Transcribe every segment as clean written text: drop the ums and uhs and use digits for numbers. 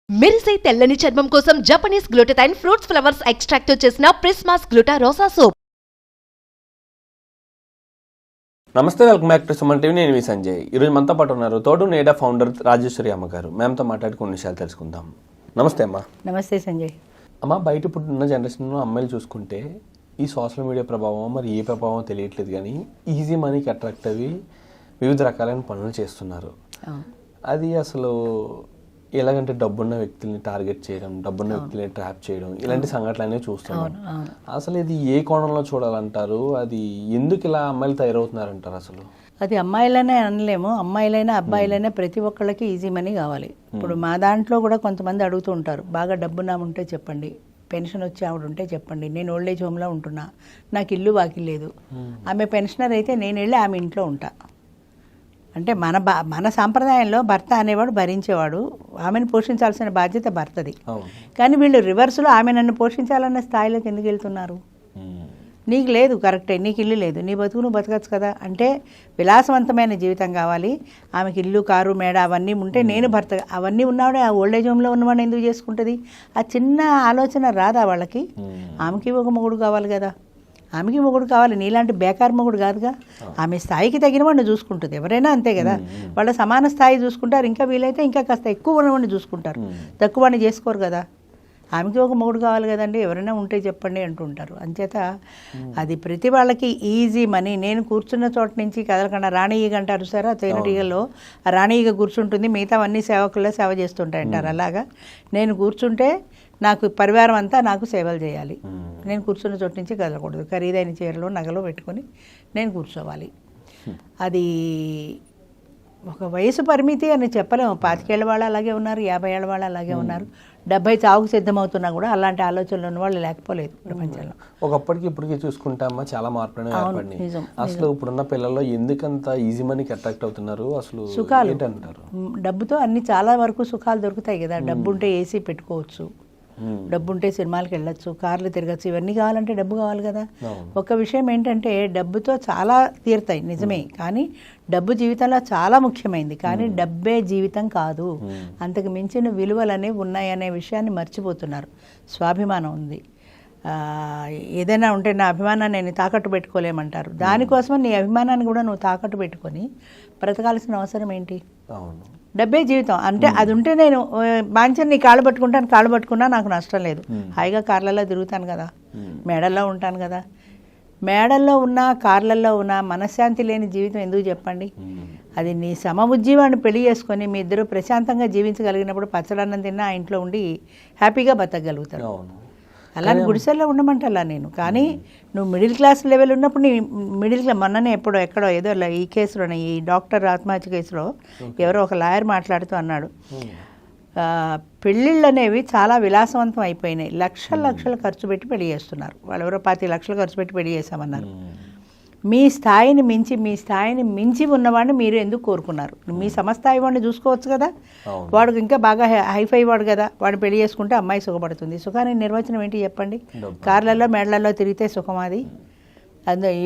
మెరిసే తెల్లని చర్మం కోసం Japanese glutathione fruits flowers extract తో చేసిన ప్రిస్మాస్ గ్లూటా రోసా సోప్. నమస్తే, welcome back to Suman TV. నేను మీ సంజయ్. ఈరోజు మనతో పాటు ఉన్నారు తోడు నేడా ఫౌండర్ రాజేశ్వరి అమ్మ గారు. మేమతో మాట్లాడి కొన్ని విషయాలు తెలుసుకుందాం. నమస్తే అమ్మ. నమస్తే సంజయ్. అమ్మ, బయట ఇప్పుడున్న జనరేషన్లో అమ్మాయిలు చూసుకుంటే ఈ సోషల్ మీడియా ప్రభావం మరి ఏ ప్రభావం తెలియట్లేదు, కానీ ఈజీ మనీకి అట్రాక్ట్ అవి వివిధ రకాలైన పనులు చేస్తున్నారు. అది అసలు ఎలాగంటే డబ్బున్న వ్యక్తుల్ని టార్గెట్ చేయడం, డబ్బున్న వ్యక్తుల్ని ట్రాప్ చేయడం, ఇలాంటి సంఘటనలు అనేవి చూస్తున్నాం. అసలు ఇది ఏ కోణంలో చూడాలంటారు? అది ఎందుకు ఇలా అమ్మాయిలు తయారవుతున్నారంటారు? అసలు అది అమ్మాయిలనే అనలేము, అమ్మాయిలైనా అబ్బాయిలైనా ప్రతి ఒక్కళ్ళకి ఈజీ మనీ కావాలి. ఇప్పుడు మా దాంట్లో కూడా కొంతమంది అడుగుతూ ఉంటారు, బాగా డబ్బున్నా ఉంటే చెప్పండి, పెన్షన్ వచ్చి ఆవిడ ఉంటే చెప్పండి, నేను ఓల్డ్ ఏజ్ హోమ్లో ఉంటున్నా, నాకు ఇల్లు వాకిల్ లేదు. ఆమె పెన్షనర్ అయితే నేను వెళ్ళి ఆమె ఇంట్లో ఉంటా. అంటే మన సాంప్రదాయంలో భర్త అనేవాడు భరించేవాడు, ఆమెను పోషించాల్సిన బాధ్యత భర్తది. కానీ వీళ్ళు రివర్స్లో ఆమె నన్ను పోషించాలన్న స్థాయిలోకి ఎందుకు వెళ్తున్నారు? నీకు లేదు, కరెక్టే, నీకు ఇల్లు లేదు, నీ బతుకు నువ్వు బతకచ్చు కదా. అంటే విలాసవంతమైన జీవితం కావాలి, ఆమెకి ఇల్లు కారు మేడ అవన్నీ ఉంటే నేను భర్త, అవన్నీ ఉన్నవాడే ఆ ఓల్డ్ ఏజ్ హోమ్లో ఉన్నవాడు ఎందుకు చేసుకుంటుంది? ఆ చిన్న ఆలోచన రాదా వాళ్ళకి? ఆమెకి ఒక మొగుడు కావాలి కదా, ఆమెకి మొగుడు కావాలి, నీలాంటి బేకార్ మొగుడు కాదుగా. ఆమె స్థాయికి తగిన వాడిని చూసుకుంటుంది, ఎవరైనా అంతే కదా. వాళ్ళ సమాన స్థాయి చూసుకుంటారు, ఇంకా వీలైతే ఇంకా కాస్త ఎక్కువ ఉన్నవాడిని చూసుకుంటారు, తక్కువ వాడిని చేసుకోరు కదా. ఆమెకి ఒక మొగుడు కావాలి కదండి, ఎవరైనా ఉంటే చెప్పండి అంటుంటారు. అంచేత అది ప్రతి వాళ్ళకి ఈజీ మనీ. నేను కూర్చున్న చోట నుంచి కదలకుండా రాణీగ అంటారు సార్, ఆ తేనెటీగల్లో ఆ రాణీగ కూర్చుంటుంది, మిగతావన్నీ సేవకుల్లో సేవ చేస్తుంటాయంటారు. అలాగా నేను కూర్చుంటే నాకు పరివారం అంతా నాకు సేవలు చేయాలి. నేను కూర్చున్న చోటు నుంచి కదలకూడదు, ఖరీదైన చీరలు నగలు పెట్టుకొని నేను కూర్చోవాలి. అది ఒక వయసు పరిమితి అని చెప్పలేము. 25 ఏళ్ళ వాళ్ళు అలాగే ఉన్నారు, 50 ఏళ్ళ వాళ్ళు అలాగే ఉన్నారు, 70 చావుకు సిద్ధమవుతున్నా కూడా అలాంటి ఆలోచనలు ఉన్న వాళ్ళు లేకపోలేదు ప్రపంచంలో. ఒకప్పటికి ఇప్పటికీ చూసుకుంటామా చాలా మార్పులు ఏర్పడినాయి. అసలు ఇప్పుడున్న పిల్లల్లో ఎందుకంత ఈజీ మనీకి అట్రాక్ట్ అవుతున్నారు? అసలు సుఖాలు ఏంటంటారు? డబ్బుతో అన్ని చాలా వరకు సుఖాలు దొరుకుతాయి కదా. డబ్బు ఉంటే ఏసీ పెట్టుకోవచ్చు, డబ్బు ఉంటే సినిమాలకు వెళ్ళొచ్చు, కార్లు తిరగచ్చు, ఇవన్నీ కావాలంటే డబ్బు కావాలి కదా. ఒక విషయం ఏంటంటే డబ్బుతో చాలా తీరుతాయి నిజమే, కానీ డబ్బు జీవితంలో చాలా ముఖ్యమైనది, కానీ డబ్బే జీవితం కాదు. అంతకు మించిన విలువలు అనేవి ఉన్నాయనే విషయాన్ని మర్చిపోతున్నారు. స్వాభిమానం ఉంది, ఏదైనా ఉంటే నా అభిమానాన్ని నేను తాకట్టు పెట్టుకోలేమంటారు. దానికోసం నీ అభిమానాన్ని కూడా నువ్వు తాకట్టు పెట్టుకొని బ్రతకాల్సిన అవసరం ఏంటి? డబ్బే జీవితం అంటే అది ఉంటే నేను మంచిగా నీ కాళ్ళు పట్టుకుంటాను, కాళ్ళు పట్టుకున్నా నాకు నష్టం లేదు, హాయిగా కార్లలో తిరుగుతాను కదా, మేడల్లో ఉంటాను కదా. మేడల్లో ఉన్నా కార్లలో ఉన్నా మనశ్శాంతి లేని జీవితం ఎందుకు చెప్పండి? అది నీ సమఉజ్జీవాన్ని పెళ్లి చేసుకొని మీ ఇద్దరు ప్రశాంతంగా జీవించగలిగినప్పుడు పచ్చడన్నం తిన్నా ఆ ఇంట్లో ఉండి హ్యాపీగా బతకగలుగుతారు. అలానే గుడిసెల్లో ఉండమంటలా నేను. కానీ నువ్వు మిడిల్ క్లాస్ లెవెల్ ఉన్నప్పుడు నీ మిడిల్ క్లాస్, మొన్ననే ఎక్కడో ఏదో ఈ కేసులోనే, ఈ డాక్టర్ ఆత్మహత్య కేసులో ఎవరో ఒక లాయర్ మాట్లాడుతూ అన్నాడు, పెళ్ళిళ్ళు అనేవి చాలా విలాసవంతం అయిపోయినాయి, లక్షలు ఖర్చు పెట్టి పెళ్లి చేస్తున్నారు. వాళ్ళు ఎవరో 25 లక్షలు ఖర్చు పెట్టి పెళ్లి చేశామన్నారు. మీ స్థాయిని మించి ఉన్నవాడిని మీరు ఎందుకు కోరుకున్నారు? మీ సమస్థాయి వాడిని చూసుకోవచ్చు కదా, వాడు ఇంకా బాగా హైఫై వాడు కదా, వాడిని పెళ్లి చేసుకుంటే అమ్మాయి సుఖపడుతుంది. సుఖానికి నిర్వచనం ఏంటి చెప్పండి? కార్లలో మేడలలో తిరిగితే సుఖం? అది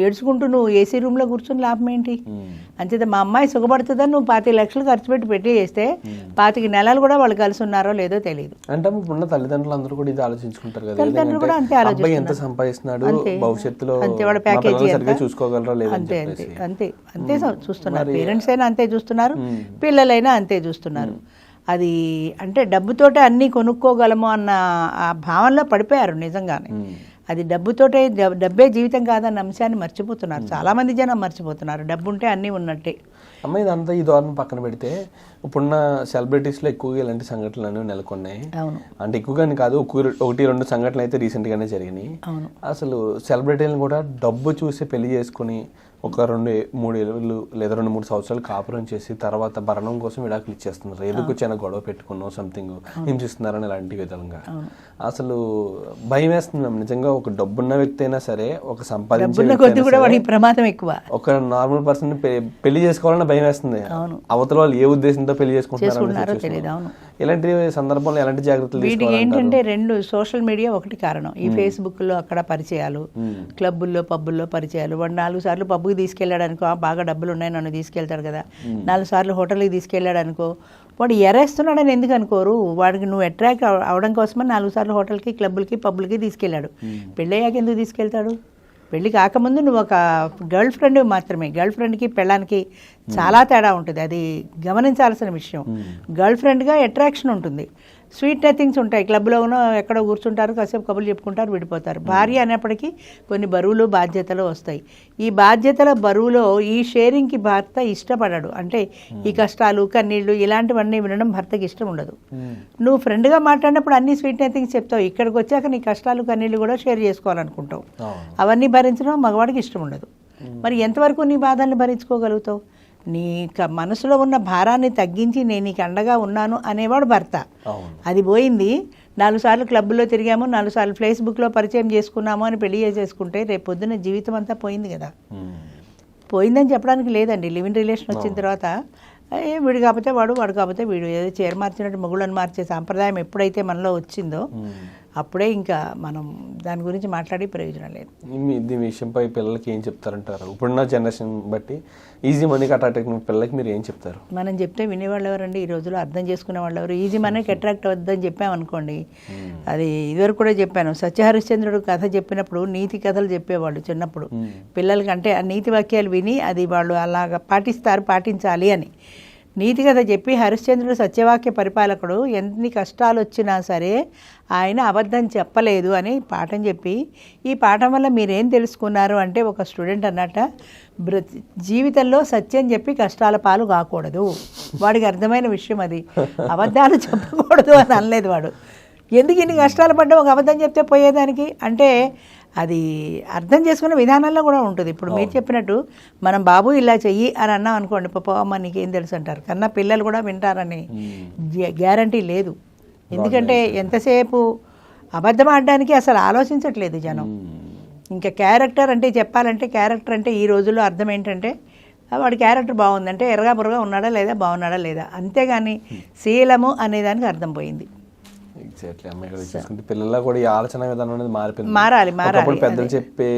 ఏడ్చుకుంటూ నువ్వు ఏసీ రూమ్లో కూర్చుని లాభం ఏంటి? అంచేత మా అమ్మాయి సుఖపడుతుందని నువ్వు 25 లక్షలు ఖర్చు పెట్టి పెళ్లి చేస్తే 25 నెలలు కూడా వాళ్ళు కలిసి ఉన్నారో లేదో తెలియదు. అంటే ఇప్పుడున్న తల్లిదండ్రులు అందరూ కూడా ఇది ఆలోచించుకుంటారు కదా, తల్లిదండ్రులు కూడా అంతే ఆలోచిస్తారు, ఎంత సంపాదిస్తున్నాడు, భవిష్యత్తులో అంతే, వాడు ప్యాకేజీ చూసుకోగలరా లేదా, అంతే చూస్తున్నారు. పేరెంట్స్ అయినా అంతే చూస్తున్నారు, పిల్లలైనా అంతే చూస్తున్నారు. అది అంటే డబ్బుతోటే అన్నీ కొనుక్కోగలము అన్న ఆ భావనలో పడిపోయారు నిజంగానే. అది డబ్బుతోటే, డబ్బే జీవితం కాదన్న అంశాన్ని మర్చిపోతున్నారు, చాలామంది జనం మర్చిపోతున్నారు. డబ్బు ఉంటే అన్నీ ఉన్నట్టే. అమ్మ, ఇదంతా ఈ ధోరణి పక్కన పెడితే ఇప్పుడున్న సెలబ్రిటీస్లో ఎక్కువగా ఇలాంటి సంఘటనలు అనేవి నెలకొన్నాయి. అంటే ఎక్కువగానే కాదు, 1-2 సంఘటనలు అయితే రీసెంట్గానే జరిగినాయి. అసలు సెలబ్రిటీలను కూడా డబ్బు చూసి పెళ్లి చేసుకుని ఒక 2-3 ఏళ్ళు లేదా 2-3 సంవత్సరాలు కాపురం చేసి తర్వాత భరణం కోసం విడాకులు ఇచ్చేస్తున్నారు. ఏదో చిన్న గొడవ పెట్టుకున్నాం, సంథింగ్ హింసిస్తున్నారని ఇలాంటి విధంగా. అసలు భయం వేస్తుంది నిజంగా. ఒక డబ్బున్న వ్యక్తి అయినా సరే, ఒక సంపాదించే ప్రమాదం ఎక్కువ, ఒక నార్మల్ పర్సన్ పెళ్లి చేసుకోవాలని భయం వేస్తుంది. అవతల వాళ్ళు ఏ ఉద్దేశంతో పెళ్లి చేసుకుంటున్నారో తెలియదు. ఇలాంటి సందర్భంలో ఎలాంటి జాగ్రత్తలు? వీటికి ఏంటంటే 2 సోషల్ మీడియా ఒకటి కారణం. ఈ ఫేస్బుక్లో అక్కడ పరిచయాలు, క్లబ్బుల్లో పబ్బుల్లో పరిచయాలు. వాడు 4 సార్లు పబ్బుకి తీసుకెళ్ళాడు అనుకో, బాగా డబ్బులు ఉన్నాయి నన్ను తీసుకెళ్తాడు కదా. 4 సార్లు హోటల్కి తీసుకెళ్ళాడు అనుకో, వాడు ఎరేస్తున్నాడని ఎందుకు అనుకోరు, వాడికి నువ్వు అట్రాక్ట్ అవడం కోసమని 4 సార్లు హోటల్కి, క్లబ్బులకి, పబ్బులకి తీసుకెళ్ళాడు. పెళ్ళయ్యాక ఎందుకు తీసుకెళ్తాడు? పెళ్ళి కాకముందు నువ్వు ఒక గర్ల్ ఫ్రెండ్ మాత్రమే. గర్ల్ ఫ్రెండ్కి పెళ్ళానికి చాలా తేడా ఉంటుంది, అది గమనించాల్సిన విషయం. గర్ల్ ఫ్రెండ్గా అట్రాక్షన్ ఉంటుంది, స్వీట్ నథింగ్స్ ఉంటాయి. క్లబ్లోనో ఎక్కడో కూర్చుంటారు, కాసేపు కబుర్లు చెప్పుకుంటారు, విడిపోతారు. భార్య అనేప్పటికీ కొన్ని బరువులు బాధ్యతలు వస్తాయి. ఈ బాధ్యతల బరువులో ఈ షేరింగ్కి భర్త ఇష్టపడాడు. అంటే ఈ కష్టాలు, కన్నీళ్ళు ఇలాంటివన్నీ వినడం భర్తకి ఇష్టం ఉండదు. నువ్వు ఫ్రెండ్గా మాట్లాడినప్పుడు అన్ని స్వీట్ నథింగ్స్ చెప్తావు, ఇక్కడికి వచ్చాక నీ కష్టాలు, కన్నీళ్ళు కూడా షేర్ చేసుకోవాలనుకుంటావు. అవన్నీ భరించడం మగవాడికి ఇష్టం ఉండదు. మరి ఎంతవరకు నీ బాధల్ని భరించుకోగలుగుతావు? నీ మనసులో ఉన్న భారాన్ని తగ్గించి నేను నీకు అండగా ఉన్నాను అనేవాడు భర్త. అది పోయింది. 4 సార్లు క్లబ్లో తిరిగాము, 4 సార్లు ఫేస్బుక్లో పరిచయం చేసుకున్నాము అని పెళ్లి చేసేసుకుంటే రేపు పొద్దున్న జీవితం అంతా పోయింది కదా. పోయిందని చెప్పడానికి లేదండి. లివ్ ఇన్ రిలేషన్ వచ్చిన తర్వాత వీడు కాకపోతే వాడు, వాడు కాకపోతే వీడు, ఏదో చీర మార్చినట్టు మొగుళ్ళని మార్చే సాంప్రదాయం ఎప్పుడైతే మనలో వచ్చిందో అప్పుడే ఇంకా మనం దాని గురించి మాట్లాడి ప్రయోజనం లేదు. దీని విషయంపై పిల్లలకి ఏం చెప్తారంటారు? ఇప్పుడున్న జనరేషన్ బట్టి ఈజీ మనీకి అట్రాక్ట్ అయిన పిల్లలకి మీరు ఏం చెప్తారు? మనం చెప్తే వినేవాళ్ళు ఎవరండి? ఈ రోజుల్లో అర్థం చేసుకునే వాళ్ళు ఎవరు? ఈజీ మనీకి అట్రాక్ట్ అవ్వద్దని చెప్పామనుకోండి, అది ఇదివరకు కూడా చెప్పాను. సత్యహరిశ్చంద్రుడు కథ చెప్పినప్పుడు నీతి కథలు చెప్పేవాళ్ళు చిన్నప్పుడు పిల్లలకి. అంటే ఆ నీతి వాక్యాలు విని అది వాళ్ళు అలాగా పాటించాలి అని నీతి కథ చెప్పి, హరిశ్చంద్రుడు సత్యవాక్య పరిపాలకుడు, ఎన్ని కష్టాలు వచ్చినా సరే ఆయన అబద్ధం చెప్పలేదు అని పాఠం చెప్పి, ఈ పాఠం వల్ల మీరేం తెలుసుకున్నారు అంటే, ఒక స్టూడెంట్ అన్నట్ట జీవితంలో సత్యం చెప్పి కష్టాల పాలు కాకూడదు. వాడికి అర్థమైన విషయం అది. అబద్ధాలు చెప్పకూడదు అని అనలేదు వాడు. ఎందుకు ఇన్ని కష్టాలు పడ్డా ఒక అబద్ధం చెప్తే పోయేదానికి అంటే అది అర్థం చేసుకునే విధానంలో కూడా ఉంటుంది. ఇప్పుడు మీరు చెప్పినట్టు మనం బాబు ఇలా చెయ్యి అని అన్నాం అనుకోండి, అమ్మ నీకేం తెలుసు అంటారు. కన్నా పిల్లలు కూడా వింటారని గ్యారంటీ లేదు. ఎందుకంటే ఎంతసేపు అబద్ధం ఆడడానికి అసలు ఆలోచించట్లేదు జనం. ఇంకా క్యారెక్టర్ అంటే చెప్పాలంటే, క్యారెక్టర్ అంటే ఈ రోజుల్లో అర్థం ఏంటంటే వాడి క్యారెక్టర్ బాగుందంటే ఎర్రగా బుర్రగా ఉన్నాడా లేదా, బాగున్నాడా లేదా, అంతేగాని శీలము అనేదానికి అర్థం పోయింది. ఎగ్జాక్ట్లీ అమ్మాయి కూడా చూసుకుంటే పిల్లల్లో కూడా ఈ ఆలోచన విధానం అనేది మారాలి. పెద్దలు చెప్పే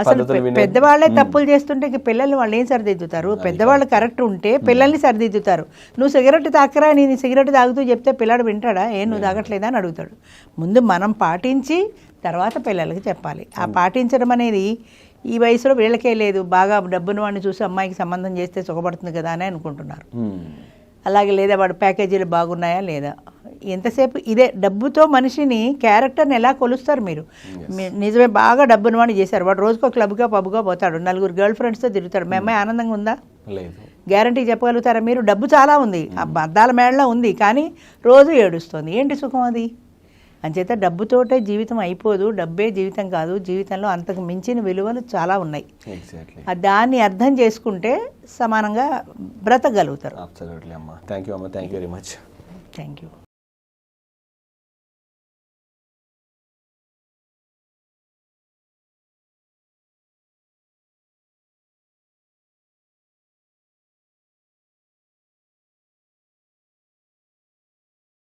అసలు పెద్దవాళ్ళే తప్పులు చేస్తుంటే పిల్లల్ని వాళ్ళు ఏం సరిదిద్దుతారు? పెద్దవాళ్ళు కరెక్ట్ ఉంటే పిల్లల్ని సరిదిద్దుతారు. నువ్వు సిగరెట్ తాకరా, నేను సిగరెట్ తాగుతూ చెప్తే పిల్లాడు వింటాడా? నువ్వు తాగట్లేదా అని అడుగుతాడు. ముందు మనం పాటించి తర్వాత పిల్లలకి చెప్పాలి. ఆ పాటించడం అనేది ఈ వయసులో వీళ్ళకే లేదు. బాగా డబ్బును వాడిని చూసి అమ్మాయికి సంబంధం చేస్తే సుఖపడుతుంది కదా అని అనుకుంటున్నారు. అలాగే లేదా వాడు ప్యాకేజీలు బాగున్నాయా లేదా, ఎంతసేపు ఇదే డబ్బుతో మనిషిని క్యారెక్టర్ని ఎలా కొలుస్తారు మీరు? నిజమే, బాగా డబ్బును వాడిని చేశారు, వాడు రోజుకో క్లబ్గా పబ్గా పోతాడు, 4 గర్ల్ ఫ్రెండ్స్తో తిరుగుతాడు, మీ అమ్మాయి ఆనందంగా ఉందా? గ్యారంటీ చెప్పగలుగుతారా మీరు? డబ్బు చాలా ఉంది, అద్దాల మేడలో ఉంది, కానీ రోజు ఏడుస్తుంది. ఏంటి సుఖం అది? అంచేత డబ్బుతోటే జీవితం అయిపోదు, డబ్బే జీవితం కాదు. జీవితంలో అంతకు మించిన విలువలు చాలా ఉన్నాయి. దాన్ని అర్థం చేసుకుంటే సమానంగా బ్రతకగలుగుతారు. థ్యాంక్ యూ అమ్మ, thank you very much. Thank you.